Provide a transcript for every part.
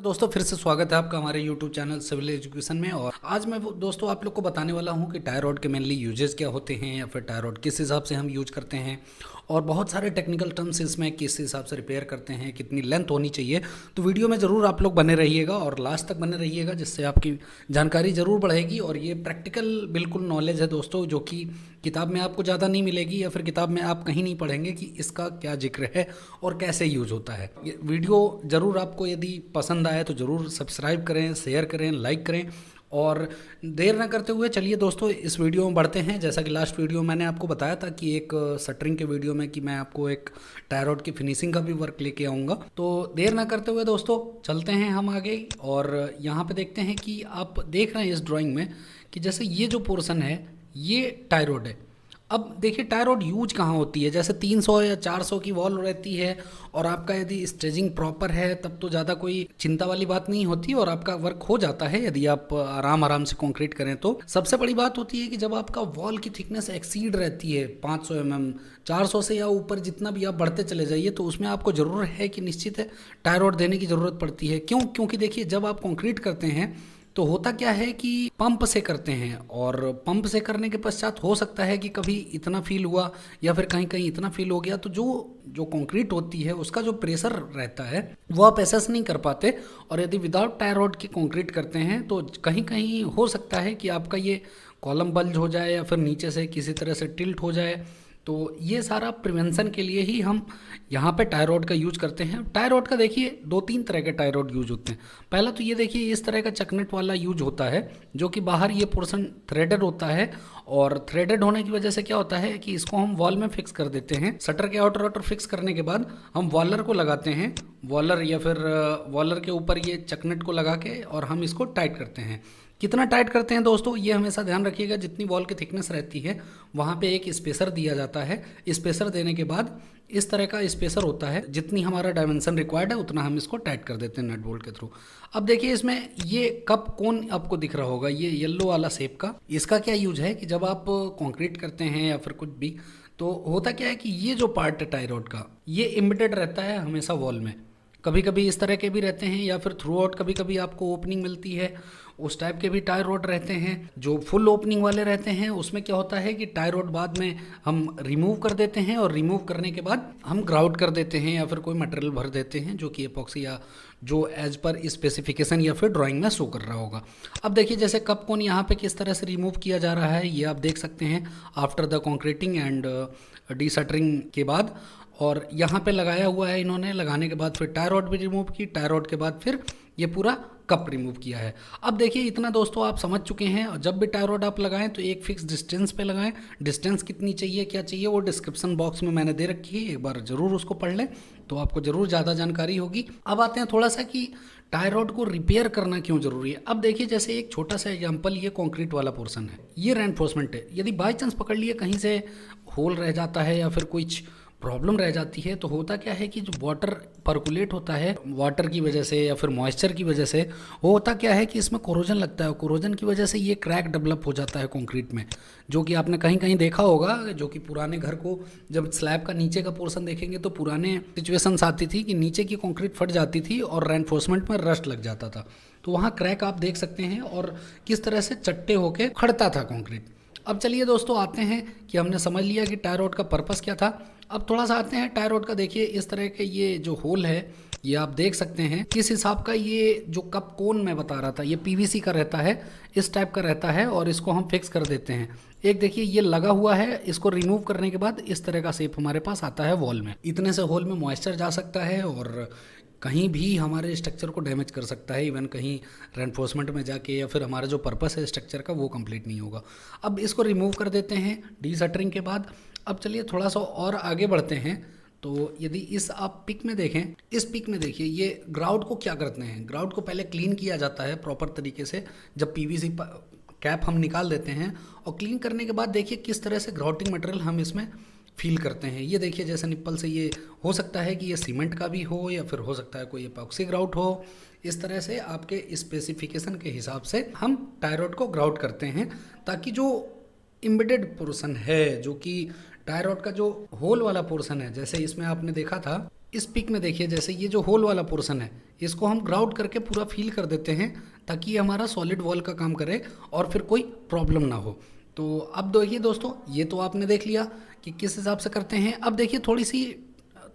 दोस्तों फिर से स्वागत है आपका हमारे YouTube चैनल सिविल एजुकेशन में। और आज मैं दोस्तों आप लोग को बताने वाला हूं कि टाई रॉड के मेनली यूजेस क्या होते हैं या फिर टाई रॉड किस हिसाब से हम यूज करते हैं और बहुत सारे टेक्निकल टर्म्स इसमें किस हिसाब से रिपेयर करते हैं, कितनी लेंथ होनी चाहिए। तो वीडियो में ज़रूर आप लोग बने रहिएगा और लास्ट तक बने रहिएगा, जिससे आपकी जानकारी ज़रूर बढ़ेगी। और ये प्रैक्टिकल बिल्कुल नॉलेज है दोस्तों, जो कि किताब में आपको ज़्यादा नहीं मिलेगी या फिर किताब में आप कहीं नहीं पढ़ेंगे कि इसका क्या जिक्र है और कैसे यूज होता है। ये वीडियो ज़रूर आपको यदि पसंद आए तो ज़रूर सब्सक्राइब करें, शेयर करें, लाइक करें। और देर ना करते हुए चलिए दोस्तों इस वीडियो में बढ़ते हैं। जैसा कि लास्ट वीडियो मैंने आपको बताया था कि एक शटरिंग के वीडियो में कि मैं आपको एक टाई रॉड की फिनिशिंग का भी वर्क लेके आऊँगा। तो देर ना करते हुए दोस्तों चलते हैं हम आगे। और यहाँ पे देखते हैं कि आप देख रहे हैं इस ड्राइंग में कि जैसे ये जो पोर्शन है ये टाई रॉड है। अब देखिए टाई रॉड यूज कहाँ होती है, जैसे 300 या 400 की वॉल रहती है और आपका यदि स्टेजिंग प्रॉपर है तब तो ज़्यादा कोई चिंता वाली बात नहीं होती और आपका वर्क हो जाता है यदि आप आराम से कंक्रीट करें तो। सबसे बड़ी बात होती है कि जब आपका वॉल की थिकनेस एक्सीड रहती है 500 mm, 400 से या ऊपर जितना भी आप बढ़ते चले जाइए, तो उसमें आपको ज़रूर है कि निश्चित है टाई रॉड देने की ज़रूरत पड़ती है। क्योंकि देखिए जब आप कंक्रीट करते हैं तो होता क्या है कि पंप से करते हैं और पंप से करने के पश्चात हो सकता है कि कभी इतना फील हुआ या फिर कहीं कहीं इतना फील हो गया, तो जो जो कंक्रीट होती है उसका जो प्रेशर रहता है वो आप एसेस नहीं कर पाते। और यदि विदाउट टाई रॉड की कंक्रीट करते हैं तो कहीं कहीं हो सकता है कि आपका ये कॉलम बल्ज हो जाए या फिर नीचे से किसी तरह से टिल्ट हो जाए। तो ये सारा प्रिवेंशन के लिए ही हम यहाँ पे टाई रॉड का यूज करते हैं। टाई रॉड का देखिए 2-3 तरह के टाई रॉड यूज होते हैं। पहला तो ये देखिए इस तरह का चकनेट वाला यूज होता है, जो कि बाहर ये पोर्शन थ्रेडेड होता है। और थ्रेडेड होने की वजह से क्या होता है कि इसको हम वॉल में फिक्स कर देते हैं। शटर के आउटर फिक्स करने के बाद हम वॉलर को लगाते हैं, वॉलर या फिर वॉलर के ऊपर ये चकनेट को लगा के और हम इसको टाइट करते हैं। कितना टाइट करते हैं दोस्तों ये हमेशा ध्यान रखिएगा, जितनी वॉल की थिकनेस रहती है वहाँ पे एक स्पेसर दिया जाता है। स्पेसर देने के बाद इस तरह का स्पेसर होता है, जितनी हमारा डायमेंशन रिक्वायर्ड है उतना हम इसको टाइट कर देते हैं नट बोल्ट के थ्रू। अब देखिए इसमें ये कप कोन आपको दिख रहा होगा, ये येलो वाला शेप का, इसका क्या यूज है कि जब आप कंक्रीट करते हैं या फिर कुछ भी, तो होता क्या है कि ये जो पार्ट है टाई रॉड का ये एम्बेडेड रहता है हमेशा वॉल में। कभी कभी इस तरह के भी रहते हैं या फिर थ्रू आउट कभी कभी आपको ओपनिंग मिलती है, उस टाइप के भी टाई रॉड रहते हैं। जो फुल ओपनिंग वाले रहते हैं उसमें क्या होता है कि टाई रॉड बाद में हम रिमूव कर देते हैं और रिमूव करने के बाद हम ग्राउट कर देते हैं या फिर कोई मटेरियल भर देते हैं जो कि एपॉक्सी या जो एज पर स्पेसिफिकेशन या फिर ड्राइंग में शो कर रहा होगा। अब देखिए जैसे कप कोन यहाँ पे किस तरह से रिमूव किया जा रहा है ये आप देख सकते हैं आफ्टर द कॉन्क्रीटिंग एंड डीशटरिंग के बाद। और यहाँ पे लगाया हुआ है इन्होंने, लगाने के बाद फिर टाई रॉड भी रिमूव की, टाई रॉड के बाद फिर ये पूरा कप रिमूव किया है। अब देखिए इतना दोस्तों आप समझ चुके हैं। और जब भी टाई रॉड आप लगाएं तो एक फिक्स डिस्टेंस पे लगाएं। डिस्टेंस कितनी चाहिए क्या चाहिए वो डिस्क्रिप्शन बॉक्स में मैंने दे रखी है, एक बार ज़रूर उसको पढ़ लें तो आपको ज़रूर ज़्यादा जानकारी होगी। अब आते हैं थोड़ा सा कि टाई रॉड को रिपेयर करना क्यों ज़रूरी है। अब देखिए जैसे एक छोटा सा एग्जाम्पल, ये कॉन्क्रीट वाला पोर्सन है, ये रेनफोर्समेंट है। यदि बाई चांस पकड़ लिए कहीं से होल रह जाता है या फिर कुछ प्रॉब्लम रह जाती है, तो होता क्या है कि जो वाटर पर्कुलेट होता है वाटर की वजह से या फिर मॉइस्चर की वजह से, वो होता क्या है कि इसमें कोरोजन लगता है। कोरोजन की वजह से ये क्रैक डेवलप हो जाता है कंक्रीट में, जो कि आपने कहीं कहीं देखा होगा। जो कि पुराने घर को जब स्लैब का नीचे का पोर्शन देखेंगे तो पुराने सिचुएशंस आती थी कि नीचे की कंक्रीट फट जाती थी और रेनफोर्समेंट में रस्ट लग जाता था। तो वहाँ क्रैक आप देख सकते हैं और किस तरह से चट्टे होके खड़ता था कंक्रीट। अब चलिए दोस्तों आते हैं कि हमने समझ लिया कि टाई रॉड का पर्पस क्या था। अब थोड़ा सा आते हैं टाई रॉड का। देखिए इस तरह के ये जो होल है ये आप देख सकते हैं किस हिसाब का, ये जो कप कोन मैं बता रहा था ये पीवीसी का रहता है, इस टाइप का रहता है और इसको हम फिक्स कर देते हैं। एक देखिए ये लगा हुआ है, इसको रिमूव करने के बाद इस तरह का शेप हमारे पास आता है वॉल में। इतने से होल में मॉइस्चर जा सकता है और कहीं भी हमारे स्ट्रक्चर को डैमेज कर सकता है, इवन कहीं रेनफोर्समेंट में जाके, या फिर हमारा जो पर्पस है स्ट्रक्चर का वो कंप्लीट नहीं होगा। अब इसको रिमूव कर देते हैं डीशटरिंग के बाद। अब चलिए थोड़ा सा और आगे बढ़ते हैं। तो यदि इस आप पिक में देखें, इस पिक में देखिए ये ग्राउट को क्या करते हैं, ग्राउट को पहले क्लीन किया जाता है प्रॉपर तरीके से। जब पीवीसी कैप हम निकाल देते हैं और क्लीन करने के बाद देखिए किस तरह से ग्राउटिंग मटेरियल हम इसमें फील करते हैं। ये देखिए जैसे निप्पल से, ये हो सकता है कि ये सीमेंट का भी हो या फिर हो सकता है कोई एपॉक्सी ग्राउट हो। इस तरह से आपके स्पेसिफिकेशन के हिसाब से हम टाई रॉड को ग्राउट करते हैं, ताकि जो एम्बेडेड पोर्शन है, जो कि टाई रॉड का जो होल वाला पोर्शन है, जैसे इसमें आपने देखा था इस पिक में देखिए जैसे ये जो होल वाला पोर्शन है इसको हम ग्राउंड करके पूरा फील कर देते हैं ताकि ये हमारा सॉलिड वॉल का काम करे और फिर कोई प्रॉब्लम ना हो। तो अब देखिए दोस्तों, ये तो आपने देख लिया कि किस हिसाब से करते हैं। अब देखिए थोड़ी सी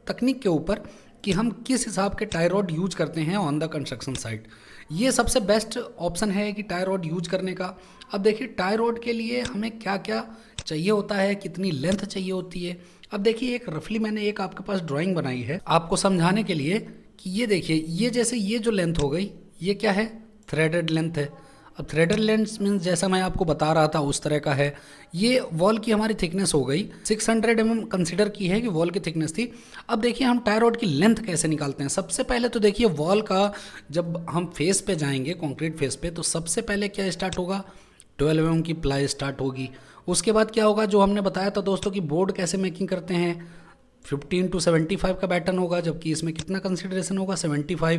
तकनीक के ऊपर कि हम किस हिसाब के टाई रॉड यूज करते हैं ऑन द कंस्ट्रक्शन साइट। ये सबसे बेस्ट ऑप्शन है कि टाई रॉड यूज करने का। अब देखिए टाई रॉड के लिए हमें क्या क्या चाहिए होता है, कितनी लेंथ चाहिए होती है। अब देखिए एक रफली मैंने एक आपके पास ड्राइंग बनाई है आपको समझाने के लिए कि ये देखिए ये जैसे ये जो लेंथ हो गई ये क्या है, थ्रेडेड लेंथ है। अब थ्रेडेड लेंथ मीन्स जैसा मैं आपको बता रहा था उस तरह का है। ये वॉल की हमारी थिकनेस हो गई 600 mm कंसिडर की है कि वॉल की थिकनेस थी। अब देखिए हम टाई रॉड की लेंथ कैसे निकालते हैं। सबसे पहले तो देखिए वॉल का जब हम फेस पे जाएंगे कंक्रीट फेस पे तो सबसे पहले क्या स्टार्ट होगा, 12 mm की प्लाई स्टार्ट होगी। उसके बाद क्या होगा, जो हमने बताया था दोस्तों कि बोर्ड कैसे मेकिंग करते हैं, 15 to 75 का बैटन होगा, जबकि इसमें कितना कंसिडरेशन होगा 75,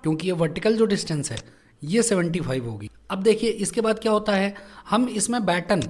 क्योंकि ये वर्टिकल जो डिस्टेंस है ये 75 होगी। अब देखिए इसके बाद क्या होता है, हम इसमें बैटन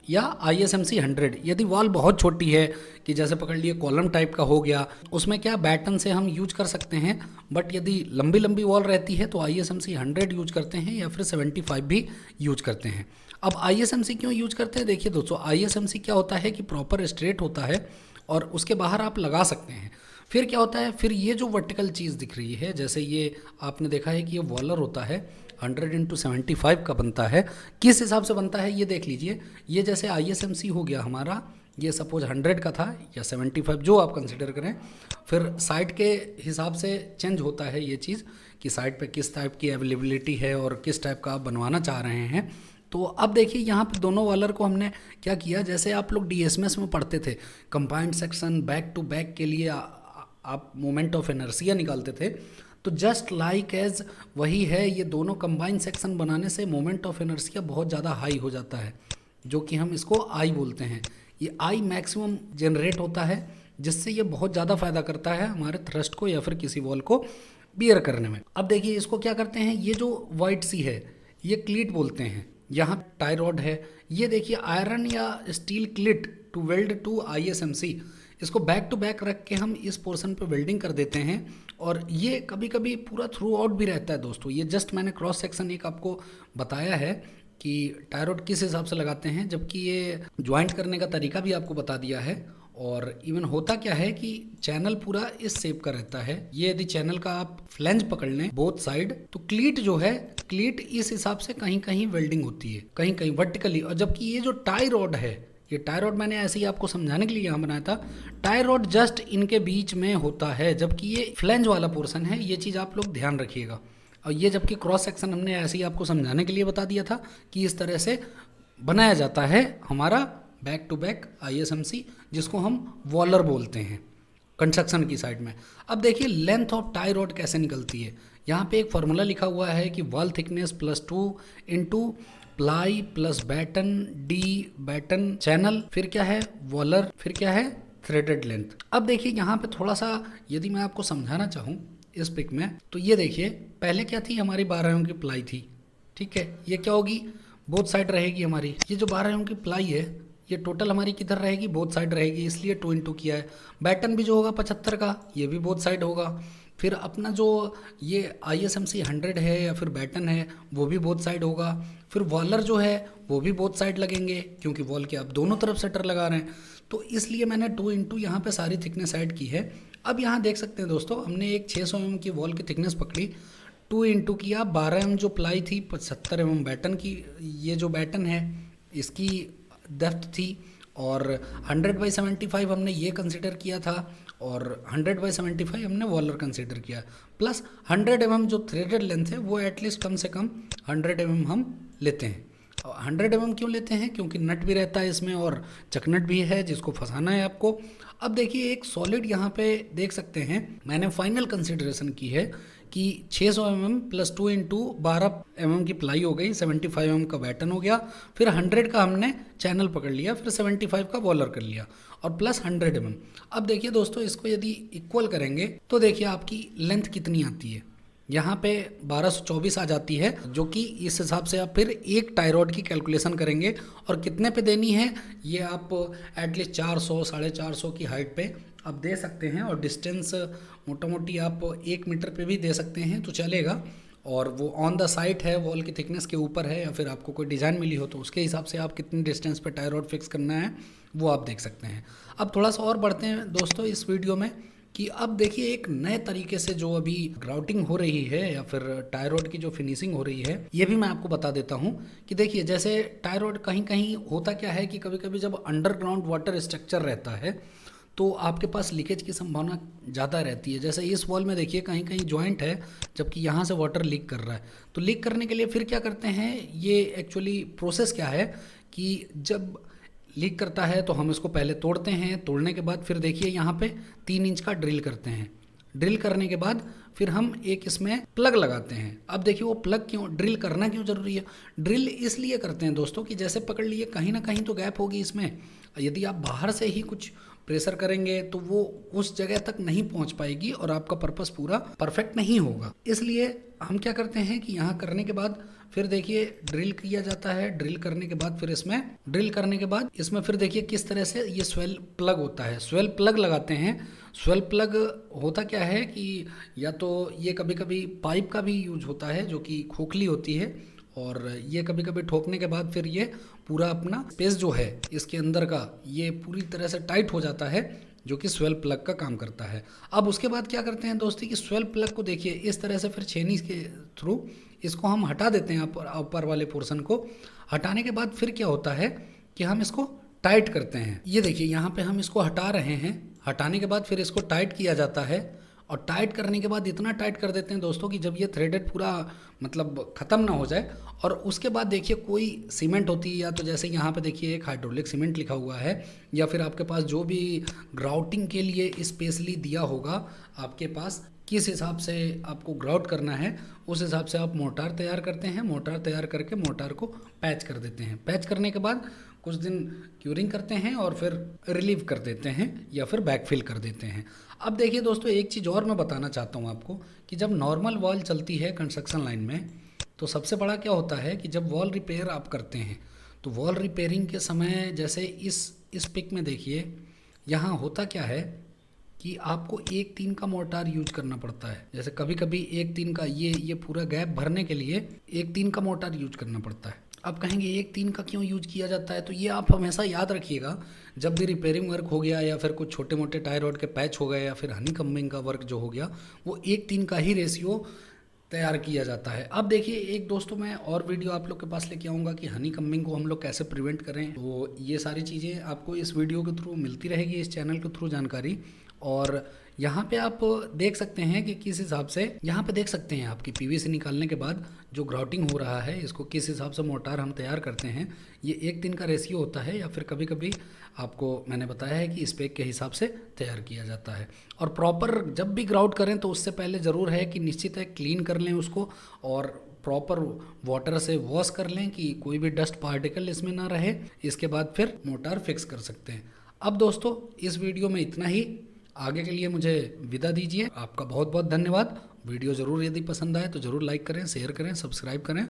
या ISMC 100, यदि वॉल बहुत छोटी है कि जैसे पकड़ लिए कॉलम टाइप का हो गया, उसमें क्या बैटन से हम यूज कर सकते हैं। बट यदि लंबी लंबी वॉल रहती है तो ISMC 100 यूज करते हैं या फिर 75 भी यूज करते हैं। अब ISMC क्यों यूज करते हैं, देखिए दोस्तों ISMC क्या होता है कि प्रॉपर स्ट्रेट होता है और उसके बाहर आप लगा सकते हैं। फिर क्या होता है, फिर ये जो वर्टिकल चीज़ दिख रही है, जैसे ये आपने देखा है कि ये वॉलर होता है 100x75 का बनता है। किस हिसाब से बनता है ये देख लीजिए। ये जैसे ISMC हो गया हमारा, ये सपोज 100 का था या 75 जो आप कंसिडर करें। फिर साइड के हिसाब से चेंज होता है ये चीज़ कि साइड पे किस टाइप की अवेलेबिलिटी है और किस टाइप का आप बनवाना चाह रहे हैं। तो अब देखिए यहाँ पे दोनों वॉलर को हमने क्या किया, जैसे आप लोग DSMS में पढ़ते थे combined section back to back के लिए आप मोमेंट ऑफ इनर्शिया निकालते थे, तो जस्ट लाइक एज वही है। ये दोनों कंबाइन सेक्शन बनाने से मोमेंट ऑफ इनर्शिया बहुत ज़्यादा हाई हो जाता है, जो कि हम इसको आई बोलते हैं। ये आई मैक्सिमम जनरेट होता है, जिससे ये बहुत ज़्यादा फायदा करता है हमारे थ्रस्ट को या फिर किसी वॉल को बियर करने में। अब देखिए इसको क्या करते हैं, ये जो वाइट सी है ये क्लीट बोलते हैं। यहाँ टाई रॉड है, ये देखिए आयरन या steel cleat to weld to ISMC। इसको बैक टू बैक रख के हम इस पोर्शन पे वेल्डिंग कर देते हैं और ये कभी कभी पूरा थ्रू आउट भी रहता है दोस्तों। ये जस्ट मैंने क्रॉस सेक्शन एक आपको बताया है कि टाई रॉड किस हिसाब से लगाते हैं, जबकि ये ज्वाइंट करने का तरीका भी आपको बता दिया है। और इवन होता क्या है कि चैनल पूरा इस शेप का रहता है। ये यदि चैनल का आप फ्लैंज पकड़ लें बोथ साइड, तो क्लीट जो है, क्लीट इस हिसाब से कहीं कहीं वेल्डिंग होती है, कहीं कहीं वर्टिकली। और जबकि ये जो टाई रॉड है, ये टाई रॉड मैंने ऐसे ही आपको समझाने के लिए यहाँ बनाया था, टाई रॉड जस्ट इनके बीच में होता है, जबकि ये फ्लैंज वाला पोर्शन है। ये चीज़ आप लोग ध्यान रखिएगा। और ये जबकि क्रॉस सेक्शन हमने ऐसे ही आपको समझाने के लिए बता दिया था कि इस तरह से बनाया जाता है हमारा बैक टू बैक ISMC, जिसको हम वॉलर बोलते हैं कंस्ट्रक्शन की साइड में। अब देखिए लेंथ ऑफ टाई रॉड कैसे निकलती है। यहाँ पे एक फार्मूला लिखा हुआ है कि wall thickness +2 into ply plus batten D batten channel, फिर क्या है वॉलर, फिर क्या है थ्रेडेड लेंथ। अब देखिए यहाँ पे थोड़ा सा यदि मैं आपको समझाना चाहूँ इस पिक में, तो ये देखिए पहले क्या थी, हमारी 12 mm की प्लाई थी, ठीक है। ये क्या होगी, बोथ साइड रहेगी हमारी। ये जो 12 mm की प्लाई है ये टोटल हमारी किधर रहेगी, बोथ साइड रहेगी, इसलिए 2 इंटू किया है। बैटन भी जो होगा 75 का, ये भी बोथ साइड होगा। फिर अपना जो ये ISMC 100 है या फिर बैटन है वो भी बोथ साइड होगा। फिर वॉलर जो है वो भी बोथ साइड लगेंगे, क्योंकि वॉल के आप दोनों तरफ शटर लगा रहे हैं, तो इसलिए मैंने 2 इंटू यहाँ पर सारी थिकनेस ऐड की है। अब यहाँ देख सकते हैं दोस्तों, हमने एक 600 mm की वॉल की थिकनेस पकड़ी, 2 इंटू किया 12 mm जो प्लाई थी, 75 mm बैटन की, ये जो बैटन है इसकी डेप्थ थी, और 100/75 हमने ये कंसिडर किया था, और 100/75 हमने वॉलर कंसिडर किया, प्लस 100 mm जो थ्रेडेड लेंथ है वो एटलीस्ट कम से कम 100 mm हम लेते हैं। 100 mm क्यों लेते हैं, क्योंकि नट भी रहता है इसमें और चकनट भी है जिसको फंसाना है आपको। अब देखिए एक सॉलिड यहाँ पे देख सकते हैं, मैंने फाइनल कंसिडरेशन की है कि 600 mm + 2 इंटू 12 mm की प्लाई हो गई, 75 mm का बैटन हो गया, फिर 100 का हमने चैनल पकड़ लिया, फिर 75 का वॉलर कर लिया, और प्लस 100 mm। अब देखिए दोस्तों इसको यदि इक्वल करेंगे तो देखिए आपकी लेंथ कितनी आती है। यहाँ पे 1224 आ जाती है, जो कि इस हिसाब से आप फिर एक टाई रॉड की कैलकुलेशन करेंगे और कितने पे देनी है ये आप एटलीस्ट 400 450 की हाइट पे आप दे सकते हैं। और डिस्टेंस मोटा मोटी आप 1 मीटर पे भी दे सकते हैं तो चलेगा। और वो ऑन द साइट है, वॉल की थिकनेस के ऊपर है, या फिर आपको कोई डिज़ाइन मिली हो तो उसके हिसाब से आप कितनी डिस्टेंस पे टाई रॉड फिक्स करना है वो आप देख सकते हैं। अब थोड़ा सा और बढ़ते हैं दोस्तों इस वीडियो में कि अब देखिए एक नए तरीके से जो अभी ग्राउटिंग हो रही है या फिर टाई रॉड की जो फिनिशिंग हो रही है ये भी मैं आपको बता देता हूँ कि देखिए जैसे टाई रॉड कहीं कहीं होता क्या है कि कभी कभी जब अंडरग्राउंड वाटर स्ट्रक्चर रहता है तो आपके पास लीकेज की संभावना ज़्यादा रहती है। जैसे इस वॉल में देखिए कहीं कहीं जॉइंट है, जबकि यहाँ से वाटर लीक कर रहा है। तो लीक करने के लिए फिर क्या करते हैं, ये एक्चुअली प्रोसेस क्या है कि जब लीक करता है तो हम इसको पहले तोड़ते हैं, तोड़ने के बाद फिर देखिए यहाँ पे 3 इंच का ड्रिल करते हैं। ड्रिल करने के बाद फिर हम एक इसमें प्लग लगाते हैं। अब देखिए वो प्लग क्यों, ड्रिल करना क्यों ज़रूरी है, ड्रिल इसलिए करते हैं दोस्तों कि जैसे पकड़ लिए कहीं ना कहीं तो गैप होगी इसमें। यदि आप बाहर से ही कुछ प्रेशर करेंगे तो वो उस जगह तक नहीं पहुंच पाएगी और आपका पर्पस पूरा परफेक्ट नहीं होगा। इसलिए हम क्या करते हैं कि यहाँ करने के बाद फिर देखिए ड्रिल किया जाता है। ड्रिल करने के बाद फिर इसमें फिर देखिए किस तरह से ये स्वेल प्लग होता है। स्वेल प्लग लगाते हैं। स्वेल प्लग होता क्या है कि या तो ये कभी कभी पाइप का भी यूज होता है जो कि खोखली होती है, और ये कभी कभी ठोकने के बाद फिर ये पूरा अपना स्पेस जो है इसके अंदर का ये पूरी तरह से टाइट हो जाता है, जो कि स्वेल प्लग का काम करता है। अब उसके बाद क्या करते हैं दोस्तों कि स्वेल प्लग को देखिए इस तरह से फिर छेनी के थ्रू इसको हम हटा देते हैं। ऊपर वाले पोर्शन को हटाने के बाद फिर क्या होता है कि हम इसको टाइट करते हैं। ये देखिए यहाँ पे हम इसको हटा रहे हैं। हटाने के बाद फिर इसको टाइट किया जाता है, और टाइट करने के बाद इतना टाइट कर देते हैं दोस्तों कि जब ये थ्रेडेड पूरा मतलब ख़त्म ना हो जाए। और उसके बाद देखिए कोई सीमेंट होती है, या तो जैसे यहाँ पे देखिए एक हाइड्रोलिक सीमेंट लिखा हुआ है, या फिर आपके पास जो भी ग्राउटिंग के लिए स्पेशली दिया होगा आपके पास, किस हिसाब से आपको ग्राउट करना है उस हिसाब से आप मोटार तैयार करते हैं। मोटार तैयार करके मोटार को पैच कर देते हैं। पैच करने के बाद कुछ दिन क्यूरिंग करते हैं और फिर रिलीव कर देते हैं या फिर बैकफिल कर देते हैं। अब देखिए दोस्तों एक चीज़ और मैं बताना चाहता हूँ आपको कि जब नॉर्मल वॉल चलती है कंस्ट्रक्शन लाइन में तो सबसे बड़ा क्या होता है कि जब वॉल रिपेयर आप करते हैं तो वॉल रिपेयरिंग के समय जैसे इस पिक में देखिए यहाँ होता क्या है कि आपको 1/3 का मोर्टार यूज करना पड़ता है। जैसे कभी कभी 1/3 का ये पूरा गैप भरने के लिए 1/3 का मोर्टार यूज करना पड़ता है। अब कहेंगे 1/3 का क्यों यूज किया जाता है, तो ये आप हमेशा याद रखिएगा जब भी रिपेयरिंग वर्क हो गया या फिर कुछ छोटे मोटे टाई रॉड के पैच हो गए या फिर हनी कम्बिंग का वर्क जो हो गया वो 1/3 का ही रेशियो तैयार किया जाता है। अब देखिए एक दोस्तों मैं और वीडियो आप लोग के पास लेके आऊँगा कि हनी कम्बिंग को हम लोग कैसे प्रिवेंट करें। तो ये सारी चीज़ें आपको इस वीडियो के थ्रू मिलती रहेगी, इस चैनल के थ्रू जानकारी। और यहाँ पे आप देख सकते हैं कि किस हिसाब से यहाँ पे देख सकते हैं आपकी पीवीसी निकालने के बाद जो ग्राउटिंग हो रहा है इसको किस हिसाब से मोटार हम तैयार करते हैं। ये 1/3 का रेशियो होता है, या फिर कभी कभी आपको मैंने बताया है कि स्पेक के हिसाब से तैयार किया जाता है। और प्रॉपर जब भी ग्राउट करें तो उससे पहले ज़रूर है कि निश्चित है क्लीन कर लें उसको और प्रॉपर वाटर से वॉश कर लें कि कोई भी डस्ट पार्टिकल इसमें ना रहे। इसके बाद फिर मोटार फिक्स कर सकते हैं। अब दोस्तों इस वीडियो में इतना ही। आगे के लिए मुझे विदा दीजिए। आपका बहुत बहुत धन्यवाद। वीडियो ज़रूर यदि पसंद आए तो ज़रूर लाइक करें, शेयर करें, सब्सक्राइब करें